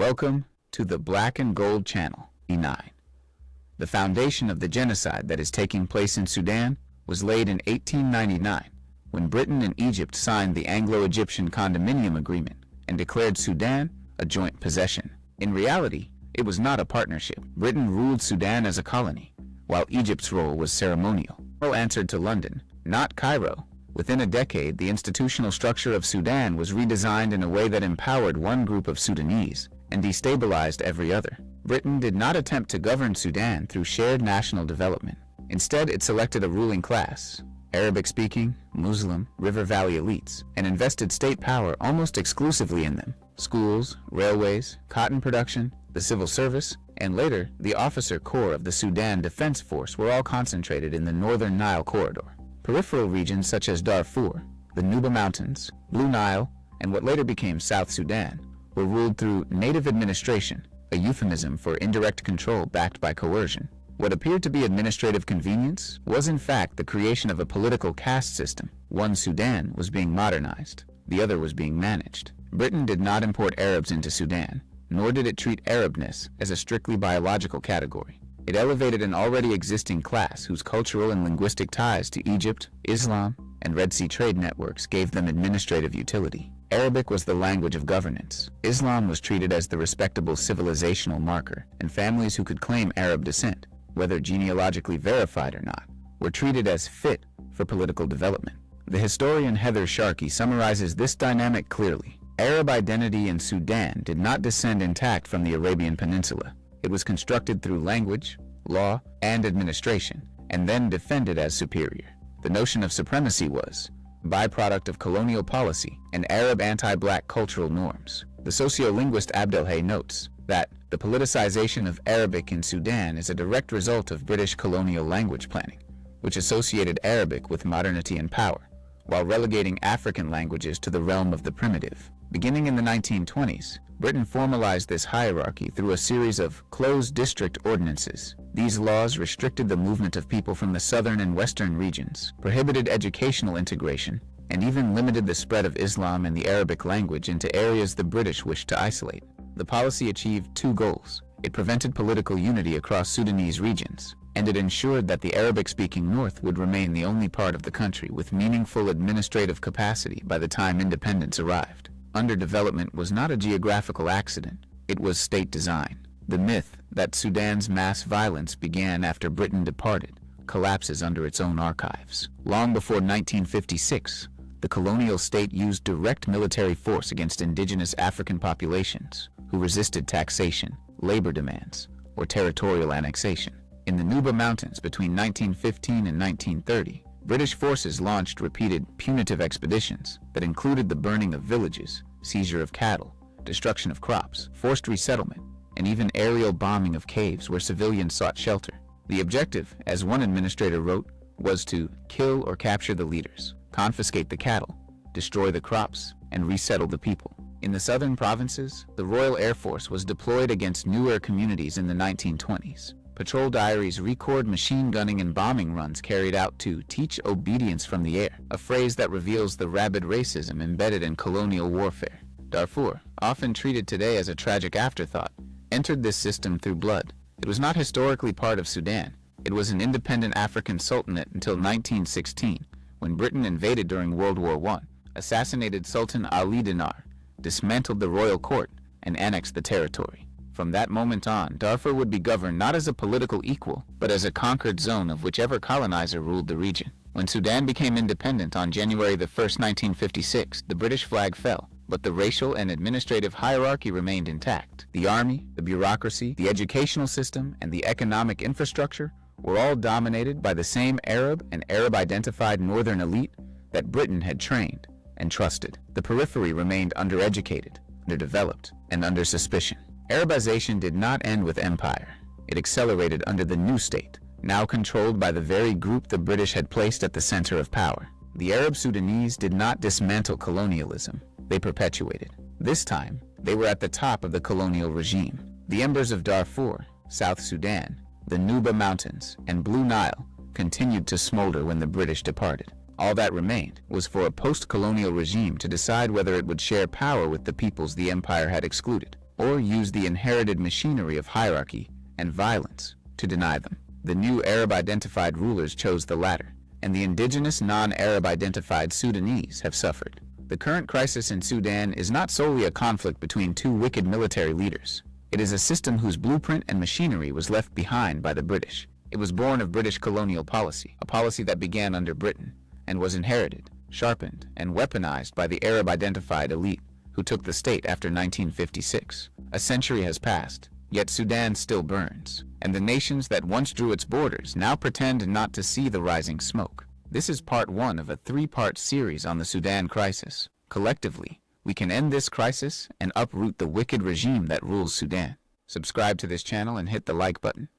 Welcome to the Black and Gold Channel, E9. The foundation of the genocide that is taking place in Sudan was laid in 1899 when Britain and Egypt signed the Anglo-Egyptian Condominium Agreement and declared Sudan a joint possession. In reality, it was not a partnership. Britain ruled Sudan as a colony, while Egypt's role was ceremonial. Cairo answered to London, not Cairo. Within a decade, the institutional structure of Sudan was redesigned in a way that empowered one group of Sudanese and destabilized every other. Britain did not attempt to govern Sudan through shared national development. Instead, it selected a ruling class, Arabic-speaking, Muslim, River Valley elites, and invested state power almost exclusively in them. Schools, railways, cotton production, the civil service, and later, the officer corps of the Sudan Defense Force were all concentrated in the northern Nile corridor. Peripheral regions such as Darfur, the Nuba Mountains, Blue Nile, and what later became South Sudan were ruled through native administration, a euphemism for indirect control backed by coercion. What appeared to be administrative convenience was in fact the creation of a political caste system. One Sudan was being modernized, the other was being managed. Britain did not import Arabs into Sudan, nor did it treat Arabness as a strictly biological category. It elevated an already existing class whose cultural and linguistic ties to Egypt, Islam, and Red Sea trade networks gave them administrative utility. Arabic was the language of governance. Islam was treated as the respectable civilizational marker, and families who could claim Arab descent, whether genealogically verified or not, were treated as fit for political development. The historian Heather Sharkey summarizes this dynamic clearly. Arab identity in Sudan did not descend intact from the Arabian Peninsula. It was constructed through language, law, and administration, and then defended as superior. The notion of supremacy was a byproduct of colonial policy and Arab anti-black cultural norms. The sociolinguist Abdelhay notes that the politicization of Arabic in Sudan is a direct result of British colonial language planning, which associated Arabic with modernity and power, while relegating African languages to the realm of the primitive. Beginning in the 1920s, Britain formalized this hierarchy through a series of closed district ordinances. These laws restricted the movement of people from the southern and western regions, prohibited educational integration, and even limited the spread of Islam and the Arabic language into areas the British wished to isolate. The policy achieved two goals. It prevented political unity across Sudanese regions, and it ensured that the Arabic-speaking North would remain the only part of the country with meaningful administrative capacity by the time independence arrived. Underdevelopment was not a geographical accident, it was state design. The myth that Sudan's mass violence began after Britain departed collapses under its own archives. Long before 1956, the colonial state used direct military force against indigenous African populations who resisted taxation, labor demands, or territorial annexation. In the Nuba Mountains between 1915 and 1930, British forces launched repeated punitive expeditions that included the burning of villages, seizure of cattle, destruction of crops, forced resettlement, and even aerial bombing of caves where civilians sought shelter. The objective, as one administrator wrote, was to kill or capture the leaders, confiscate the cattle, destroy the crops, and resettle the people. In the southern provinces, the Royal Air Force was deployed against newer communities in the 1920s. Patrol diaries record machine gunning and bombing runs carried out to teach obedience from the air, a phrase that reveals the rabid racism embedded in colonial warfare. Darfur, often treated today as a tragic afterthought, entered this system through blood. It was not historically part of Sudan. It was an independent African sultanate until 1916, when Britain invaded during World War I, assassinated Sultan Ali Dinar, dismantled the royal court, and annexed the territory. From that moment on, Darfur would be governed not as a political equal, but as a conquered zone of whichever colonizer ruled the region. When Sudan became independent on January 1, 1956, the British flag fell, but the racial and administrative hierarchy remained intact. The army, the bureaucracy, the educational system, and the economic infrastructure were all dominated by the same Arab and Arab-identified northern elite that Britain had trained and trusted. The periphery remained undereducated, underdeveloped, and under suspicion. Arabization did not end with empire. It accelerated under the new state, now controlled by the very group the British had placed at the center of power. The Arab Sudanese did not dismantle colonialism, they perpetuated. This time, they were at the top of the colonial regime. The embers of Darfur, South Sudan, the Nuba Mountains, and Blue Nile continued to smolder when the British departed. All that remained was for a post-colonial regime to decide whether it would share power with the peoples the empire had excluded. or use the inherited machinery of hierarchy and violence to deny them. The new Arab-identified rulers chose the latter, and the indigenous non-Arab identified Sudanese have suffered. The current crisis in Sudan is not solely a conflict between two wicked military leaders. It is a system whose blueprint and machinery was left behind by the British. It was born of British colonial policy, a policy that began under Britain, and was inherited, sharpened, and weaponized by the Arab-identified elite who took the state after 1956. A century has passed, yet Sudan still burns, and the nations that once drew its borders now pretend not to see the rising smoke. This is part one of a three-part series on the Sudan crisis. Collectively, we can end this crisis and uproot the wicked regime that rules Sudan. Subscribe to this channel and hit the like button.